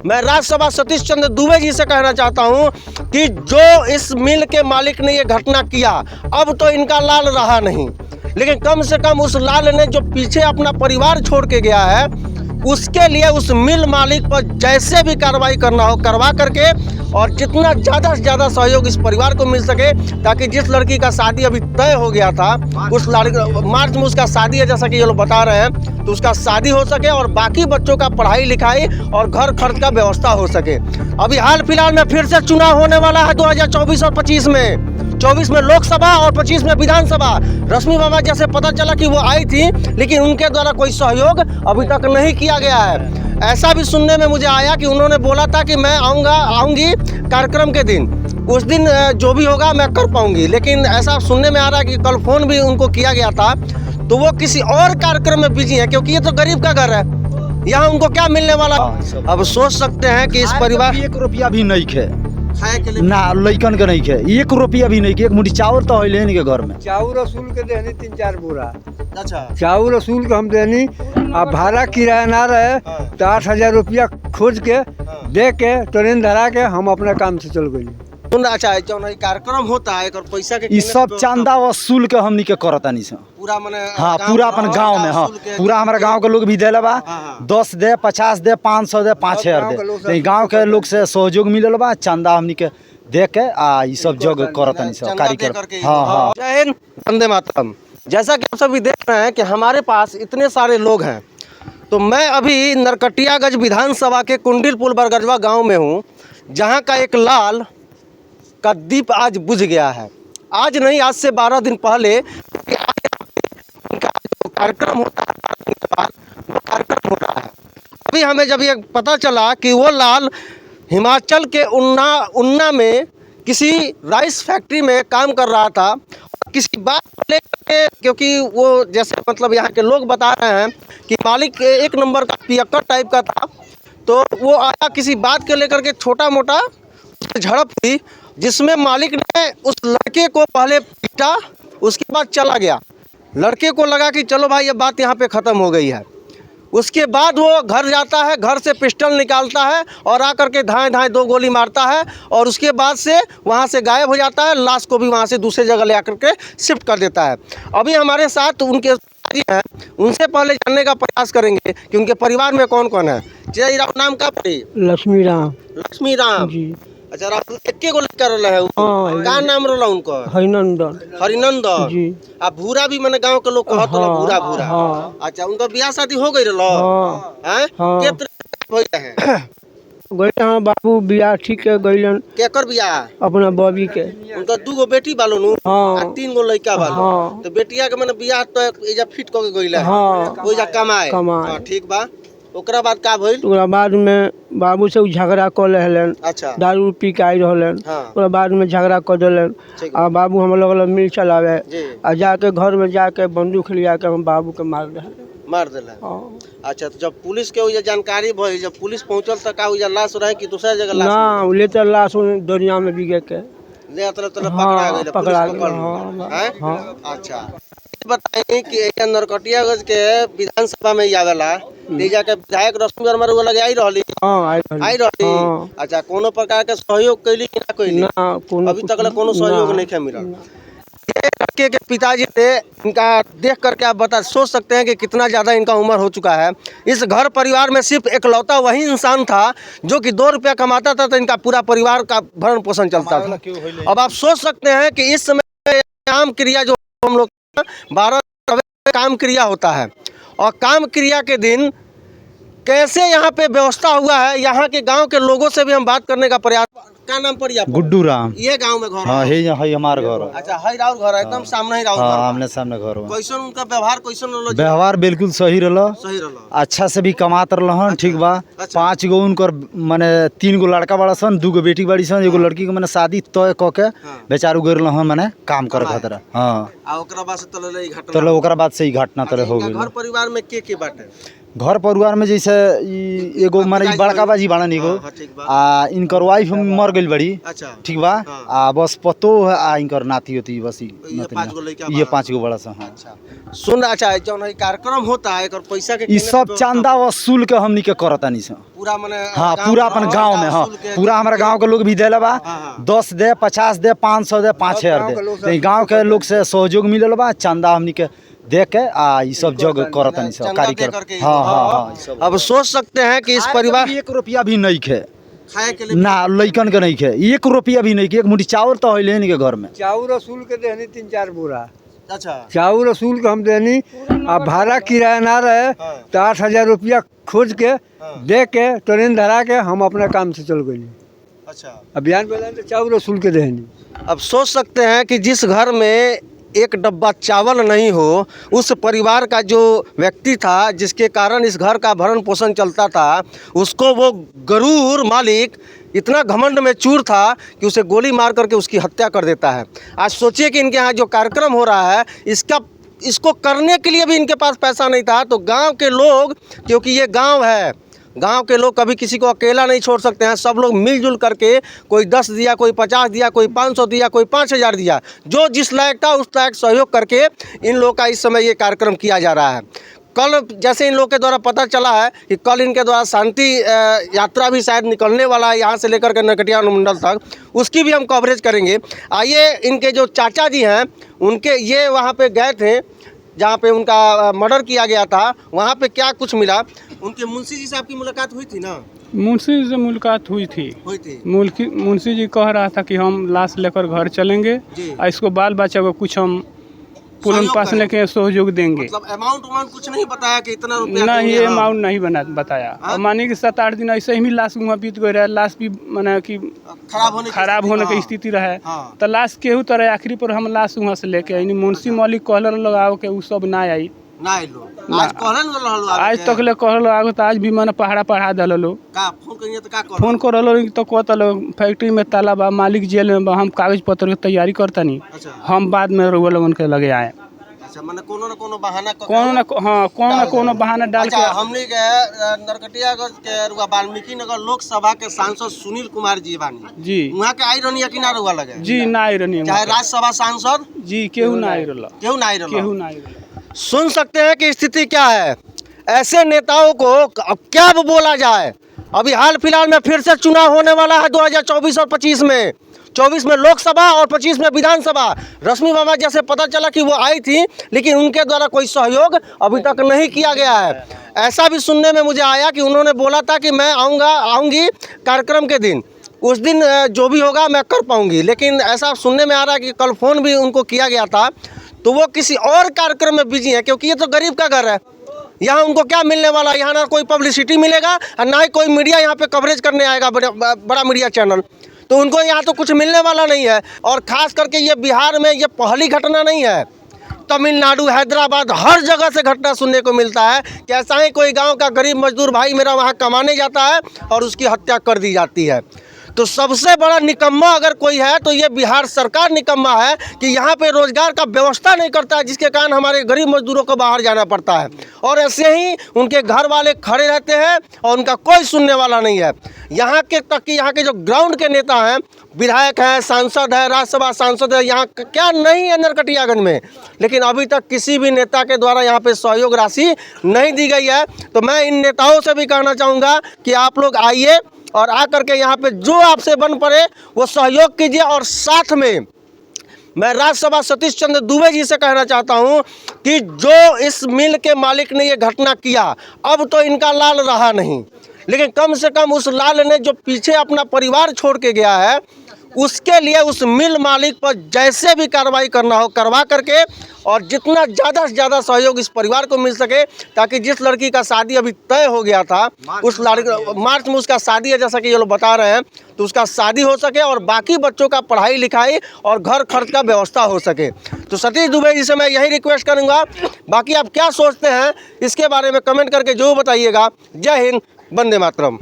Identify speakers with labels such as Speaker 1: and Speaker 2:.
Speaker 1: मैं राज्यसभा सतीश चंद्र दुबे जी से कहना चाहता हूं कि जो इस मिल के मालिक ने ये घटना किया, अब तो इनका लाल रहा नहीं, लेकिन कम से कम उस लाल ने जो पीछे अपना परिवार छोड़ के गया है, उसके लिए उस मिल मालिक पर जैसे भी कार्रवाई करना हो करवा करके, और जितना ज़्यादा से ज़्यादा सहयोग इस परिवार को मिल सके, ताकि जिस लड़की का शादी अभी तय हो गया था, उस लड़की मार्च में उसका शादी है जैसा कि ये लोग बता रहे हैं, तो उसका शादी हो सके और बाकी बच्चों का पढ़ाई लिखाई और घर खर्च का व्यवस्था हो सके। अभी हाल फिलहाल में फिर से चुनाव होने वाला है 2024 और 25 में। 24 में लोकसभा और 25 में विधानसभा। रश्मि बाबा जैसे पता चला कि वो आई थी, लेकिन उनके द्वारा कोई सहयोग अभी तक नहीं किया गया है। ऐसा भी सुनने में मुझे आया कि उन्होंने बोला था कि मैं आऊँगी कार्यक्रम के दिन, उस दिन जो भी होगा मैं कर पाऊँगी, लेकिन ऐसा सुनने में आ रहा है कि कल फ़ोन भी उनको किया गया था, तो वो किसी और कार्यक्रम में बिजी है, क्योंकि ये तो गरीब का घर है, यहाँ उनको क्या मिलने वाला। अब सोच सकते हैं कि इस परिवार
Speaker 2: 1 रुपया भी नहीं खे ना लइकन के नहीं खे, 1 रुपया भी नहीं खे। एक मुट्ठी चावल तो है के घर में,
Speaker 3: चाउर रसूल के देनी 3-4 बोरा।
Speaker 1: अच्छा,
Speaker 3: चाउर रसूल के हम देनी, अब भाड़ा किराया ना रहे तो 8,000 रुपया खोज के दे के ट्रेन धरा के हम अपना काम से चल गई।
Speaker 1: अच्छा, जौन ई कार्यक्रम होता है और पैसा के
Speaker 2: ये सब चंदा वसूल के हमनी के करतानी से
Speaker 1: पूरा मने,
Speaker 2: हाँ पूरा अपन गांव में, हाँ पूरा हमारे गांव के लोग भी देले बा, 10 दे 50 दे 500 दे 5,000 दे, गांव के लोग से सहयोग मिलल बा, चंदा हमनी के दे के आ ये सब जग करतानी से कार्यक्रम। हाँ हाँ,
Speaker 1: जय हिंद, वंदे मातरम। जैसा कि आप सभी देख रहे हैं कि हमारे पास इतने सारे लोग हैं, तो मैं अभी नरकटियागंज विधानसभा के कुंडिलपुर बरगजवा गाँव में हूँ, जहाँ का एक लाल का दीप आज बुझ गया है। आज नहीं, आज से 12 दिन पहले कार्यक्रम होता है, वो कार्यक्रम हो रहा है। अभी हमें जब ये पता चला कि वो लाल हिमाचल के उन्ना में किसी राइस फैक्ट्री में काम कर रहा था, किसी बात को लेकर, क्योंकि वो जैसे मतलब यहाँ के लोग बता रहे हैं कि मालिक एक नंबर का पियक्कर टाइप का था, तो वो आया किसी बात के लेकर के, छोटा मोटा झड़प हुई, जिसमें मालिक ने उस लड़के को पहले पीटा, उसके बाद चला गया। लड़के को लगा कि चलो भाई ये बात यहाँ पे ख़त्म हो गई है। उसके बाद वो घर जाता है, घर से पिस्टल निकालता है और आकर के धाएं 2 गोली मारता है, और उसके बाद से वहाँ से गायब हो जाता है। लाश को भी वहाँ से दूसरे जगह ले आकर के शिफ्ट कर देता है। अभी हमारे साथ उनके हैं, उनसे पहले जानने का प्रयास करेंगे कि उनके परिवार में कौन कौन है। जय राम, नाम का पड़ी?
Speaker 3: लक्ष्मी राम।
Speaker 1: लक्ष्मी राम
Speaker 3: जी।
Speaker 1: अच्छा, राहुल एक्के गो लड़का रहला है, का नाम रहला उनका?
Speaker 3: हरिनंदन।
Speaker 1: हरिनंदन
Speaker 3: जी।
Speaker 1: आ भूरा भी मैंने गांव के लोग कहत रहला, भूरा भूरा। अच्छा, उनका बियाह शादी हो गई रहला? हैं, कितने भइल है?
Speaker 3: गइल हां बाबू बियाह ठीक है गइलन।
Speaker 1: केकर बियाह?
Speaker 3: अपना बॉबी के।
Speaker 1: उनका 2 गो बेटी बालो नु आ 3 गो लड़का बालो। तो बेटिया के मैंने बियाह तो एजा फिट क के गइल है, ओ जा कमाए। हां ठीक बा। ओकरा बाद का भइल?
Speaker 3: ओकरा बाद में बाबू से झगड़ा कर लेहलन।
Speaker 1: अच्छा,
Speaker 3: दारू पी के आई रहलन। ओकरा बाद में झगड़ा कर देलन, आ बाबू हम लोग मिल चलावे, आ जाके घर में जाके बंदूक लिया के हम बाबू के मार
Speaker 1: देला। अच्छा, तो जब पुलिस के वो जानकारी भइल, जब पुलिस पहुंचल त का वो लाश रहे कि दूसरा जगह लाश?
Speaker 3: ना, ले त लाश दुनिया में बिगे के
Speaker 1: ले पकड़ा गइल, पुलिस पकड़ ली। अच्छा, बताइए कि नरकटियागंज के विधानसभा में आवेला, तेजा के विधायक रश्मि वर्मा रो लगे आई रहली? आई रहली। अच्छा, कोनो प्रकार के सहयोग कैली कि ना कैली? अभी तक कोनो सहयोग नहीं के मिलल। ये लड़के के पिताजी थे, इनका देख करके आप सोच सकते हैं कि कितना ज़्यादा इनका उम्र हो चुका है। इस घर परिवार में सिर्फ एकलौता वही इंसान था जो कि 2 रुपया कमाता था, तो इनका पूरा परिवार का भरण पोषण चलता था। अब आप सोच सकते हैं कि इस समय काम क्रिया जो हम लोग 12 काम क्रिया होता है, और काम क्रिया के दिन कैसे यहाँ पे व्यवस्था हुआ है, यहाँ के गांव के लोगों से भी हम बात करने का प्रयास। क्या नाम पड़ी आपका?
Speaker 2: गुड्डू राम।
Speaker 1: ये गांव में घर?
Speaker 2: हाँ, है हमार घर।
Speaker 1: अच्छा, है राउर घर है, एकदम सामने ही राउर घर।
Speaker 2: हाँ, आमने सामने घर है।
Speaker 1: कैसन उनका व्यवहार कैसन रहलो?
Speaker 2: व्यवहार बिल्कुल सही रहलो,
Speaker 1: सही रहलो,
Speaker 2: अच्छा से भी कमात रहलन। ठीक बा। 5 गो उनकर माने 3 गो लड़का बड़ा सन, 2 गो बेटी बड़ी सन, 1 गो लड़की के माने शादी तय क के बेचारू गइल रहन माने काम करे खातिर। हां,
Speaker 1: आ ओकरा बाद से तले ई घटना,
Speaker 2: तले ओकरा बाद से ई घटना तले हो गेल।
Speaker 1: घर परिवार में के बाटे?
Speaker 2: घर परिवार में जैसे एगो माने बड़का बाजी बाड़न एगो आ इनकर वाइफ मर गई बड़ी।
Speaker 1: अच्छा
Speaker 2: ठीक बा। आ बस पतो है आ इनकर नाती होती बस
Speaker 1: ये 5 गो लड़का
Speaker 2: ये 5 गो बड़ा सा। हाँ
Speaker 1: अच्छा सुन। अच्छा जौन है कार्यक्रम होता है और पैसा के
Speaker 2: ई सब चंदा वसूल के हमनी के करतानी से
Speaker 1: पूरा माने।
Speaker 2: हाँ पूरा अपन गांव में। हाँ पूरा हमारा गांव के लोग भी देले बा। 10 दे 50 दे 500 दे 5000 दे गांव के लोग से सहयोग मिलल बा। चंदा हमनी के दे के आ ई सब जग करतानी से कार्यक्रम। हाँ हाँ हाँ।
Speaker 1: अब सोच सकते हैं कि इस परिवार
Speaker 2: 1 रुपया भी नहीं खे
Speaker 1: खाए के लिए
Speaker 2: ना लइकन के नहीं खे 1 रुपया भी नहीं खे। एक मुट्ठी चावल तो है नहीं के घर में।
Speaker 3: चाउर रसूल के देनी 3-4 बोरा।
Speaker 1: अच्छा
Speaker 3: चाउर रसूल के हम देनी। अब भाड़ा किराया ना रहे तो 8,000 रुपया खोज के दे के ट्रेन धरा के हम अपना काम से चल गई।
Speaker 1: अच्छा
Speaker 3: अभियान बेला तो चाउर रसूल के देनी।
Speaker 1: अब सोच सकते हैं कि जिस घर में एक डब्बा चावल नहीं हो उस परिवार का जो व्यक्ति था जिसके कारण इस घर का भरण पोषण चलता था उसको वो गरूर मालिक इतना घमंड में चूर था कि उसे गोली मार करके उसकी हत्या कर देता है। आज सोचिए कि इनके यहाँ जो कार्यक्रम हो रहा है इसको करने के लिए भी इनके पास पैसा नहीं था। तो गांव के लोग, क्योंकि ये गांव है, गांव के लोग कभी किसी को अकेला नहीं छोड़ सकते हैं। सब लोग मिलजुल करके कोई 10 दिया, कोई 50 दिया, कोई 500 दिया, कोई 5000 दिया, जो जिस लायक था उस लायक सहयोग करके इन लोगों का इस समय ये कार्यक्रम किया जा रहा है। कल जैसे इन लोगों के द्वारा पता चला है कि कल इनके द्वारा शांति यात्रा भी शायद निकलने वाला है यहाँ से लेकर के नरकटिया अनुमंडल तक, उसकी भी हम कवरेज करेंगे। आइए इनके जो चाचा जी हैं उनके ये वहाँ पे गए थे जहाँ पे उनका मर्डर किया गया था, वहाँ पे क्या कुछ मिला। उनके मुंशी जी से आपकी मुलाकात हुई थी ना?
Speaker 4: मुंशी से मुलाकात हुई थी। मुंशी जी कह रहा था कि हम लाश लेकर घर चलेंगे और इसको बाल बच्चा को कुछ हम पुलन पास लेके सहयोग देंगे।
Speaker 1: मतलब अमाउंट कुछ नहीं बताया कि इतना रुपया
Speaker 4: नहीं, ये अमाउंट नहीं बताया। और मानिए कि 7-8 दिन ऐसे ही लाश वहाँ बीत गए रहे। लाश भी माने कि खराब होने की स्थिति रहे। तो लाश केहू तरह आखिरी पर हम लाश वहाँ से लेके आई। मुंशी मौलिक कहल लगाओ के उ सब ना आई। आज तक ले कहल आगो तो आज भी मैंने पढ़ा दलो फोन कर तो कहतलो फैक्ट्री में ताला बा, मालिक जेल में बा, हम कागज पत्र की तैयारी करता नहीं। हम बाद में रुआ लोगन के लगे आए।
Speaker 1: अच्छा माने कोनो न कोनो बहाना
Speaker 4: कोनो बहाना डाल के
Speaker 1: हमने नरकटियागंज के रुआ वाल्मीकि नगर लोकसभा के सांसद सुनील कुमार जी बानी
Speaker 4: जी
Speaker 1: वहाँ के आई रहनी कि ना रुआ लगे?
Speaker 4: जी ना आई रहनी।
Speaker 1: चाहे राज्यसभा सांसद
Speaker 4: जी केहू ना आई रहला।
Speaker 1: सुन सकते हैं कि स्थिति क्या है। ऐसे नेताओं को अब क्या बोला जाए। अभी हाल फिलहाल में फिर से चुनाव होने वाला है 2024 और 25 में। 24 में लोकसभा और 25 में विधानसभा। रश्मि मामा जैसे पता चला कि वो आई थी लेकिन उनके द्वारा कोई सहयोग अभी तक नहीं किया गया है। ऐसा भी सुनने में मुझे आया कि उन्होंने बोला था कि मैं आऊँगी कार्यक्रम के दिन, उस दिन जो भी होगा मैं कर पाऊँगी। लेकिन ऐसा सुनने में आ रहा है कि कल फ़ोन भी उनको किया गया था तो वो किसी और कार्यक्रम में बिजी है, क्योंकि ये तो गरीब का घर है। यहाँ उनको क्या मिलने वाला है? यहाँ ना कोई पब्लिसिटी मिलेगा और ना ही कोई मीडिया यहाँ पे कवरेज करने आएगा, बड़ा मीडिया चैनल। तो उनको यहाँ तो कुछ मिलने वाला नहीं है। और ख़ास करके ये बिहार में ये पहली घटना नहीं है, तमिलनाडु, हैदराबाद, हर जगह से घटना सुनने को मिलता है कि ऐसा ही कोई गाँव का गरीब मजदूर भाई मेरा वहाँ कमाने जाता है और उसकी हत्या कर दी जाती है। तो सबसे बड़ा निकम्मा अगर कोई है तो ये बिहार सरकार निकम्मा है कि यहाँ पे रोजगार का व्यवस्था नहीं करता है, जिसके कारण हमारे गरीब मजदूरों को बाहर जाना पड़ता है। और ऐसे ही उनके घर वाले खड़े रहते हैं और उनका कोई सुनने वाला नहीं है। यहाँ के तक कि यहाँ के जो ग्राउंड के नेता हैं, विधायक हैं, सांसद है, राज्यसभा सांसद है, यहाँ क्या नहीं है नरकटियागंज में, लेकिन अभी तक किसी भी नेता के द्वारा यहाँ पे सहयोग राशि नहीं दी गई है। तो मैं इन नेताओं से भी कहना चाहूँगा कि आप लोग आइए और आकर के यहाँ पे जो आपसे बन पड़े वो सहयोग कीजिए। और साथ में मैं राज्यसभा सतीश चंद्र दुबे जी से कहना चाहता हूँ कि जो इस मिल के मालिक ने ये घटना किया, अब तो इनका लाल रहा नहीं, लेकिन कम से कम उस लाल ने जो पीछे अपना परिवार छोड़ के गया है उसके लिए उस मिल मालिक पर जैसे भी कार्रवाई करना हो करवा करके और जितना ज़्यादा से ज़्यादा सहयोग इस परिवार को मिल सके, ताकि जिस लड़की का शादी अभी तय हो गया था उस लड़की मार्च में उसका शादी है जैसा कि ये लोग बता रहे हैं, तो उसका शादी हो सके और बाकी बच्चों का पढ़ाई लिखाई और घर खर्च का व्यवस्था हो सके। तो सतीश दुबे जी से मैं यही रिक्वेस्ट करूँगा। बाकी आप क्या सोचते हैं इसके बारे में कमेंट करके जरूर बताइएगा। जय हिंद, वंदे मातरम।